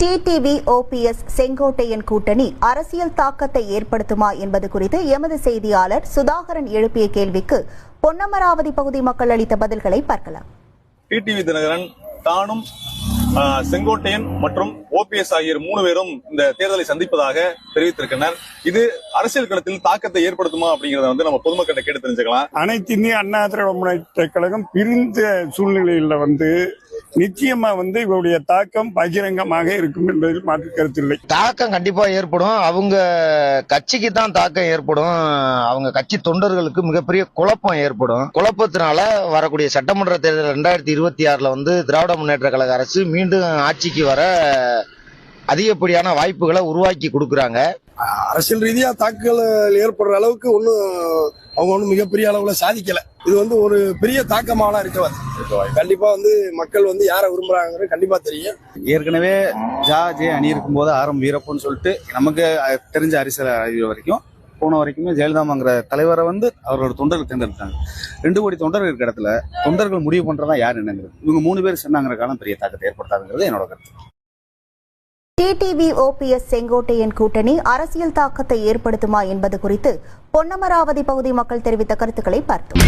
TTV OPS Sengottaiyan கூட்டணி அரசியல் தாக்கத்தை ஏற்படுத்துமா என்பது குறித்து எமது செய்தியாளர் சுதாகரன் எழுப்பிய கேள்விக்கு பொன்னமராவதி பகுதி மக்கள் அளித்த பதில்களை பார்க்கலாம். டிடிவி தினகரன் தானும் செங்கோட்டையன் மற்றும் ஓபிஎஸ் ஆகிய 3 பேரும் இந்த தேர்தலை சந்திப்பதாக தெரிவித்திருக்கின்றனர். இது அரசியல் களத்தில் தாக்கத்தை ஏற்படுத்துமா அப்படிங்கறத நம்ம பொதுமக்களை கேட்டு தெரிஞ்சுக்கலாம். அனைத்து இந்திய அண்ணா திராவிட முன்னேற்ற கழகம் பிரிந்த சூழ்நிலையில நிச்சயமா இவருடைய தாக்கம் பகிரங்கமாக இருக்கும் என்பதில் மாற்று கருத்தில்லை. தாக்கம் கண்டிப்பா ஏற்படும். அவங்க கட்சிக்கு தான் தாக்கம் ஏற்படும். அவங்க கட்சி தொண்டர்களுக்கு மிகப்பெரிய குழப்பம் ஏற்படும். குழப்பத்தினால வரக்கூடிய சட்டமன்ற தேர்தல் 2026 திராவிட முன்னேற்ற கழக அரசு மீண்டும் ஆட்சிக்கு வர அதிகப்படியான வாய்ப்புகளை உருவாக்கி கொடுக்கறாங்க. அரசியல் ரீதியா தாக்குதல் ஏற்படுற அளவுக்கு அவங்க மிகப்பெரிய அளவுல சாதிக்கல. இது ஒரு பெரிய தாக்கமான இருக்கவாது. கண்டிப்பா மக்கள் யாரை விரும்புறாங்க கண்டிப்பா தெரியும். ஏற்கனவே ஜே அணி இருக்கும் போது வீரப்பன்னு சொல்லிட்டு நமக்கு தெரிஞ்ச அரசியல் அறிவு வரைக்கும் போன வரைக்குமே ஜெயலலிதாங்கிற தலைவரை அவரோட தொண்டர்கள் தேர்ந்தெடுத்தாங்க. 2 கோடி தொண்டர்கள் இருக்கிற இடத்துல தொண்டர்கள் முடிவு பண்றதா யார் என்னங்கிறது இவங்க 3 பேர் சொன்னாங்கிற காலம் பெரிய தாக்கத்தை ஏற்படுத்தாதுங்கிறது என்னோட கருத்து. டிடிவி ஓபிஎஸ் செங்கோட்டையன் கூட்டணி அரசியல் தாக்கத்தை ஏற்படுத்துமா என்பது குறித்து பொன்னமராவதி பகுதி மக்கள் தெரிவித்த கருத்துக்களை பார்த்தோம்.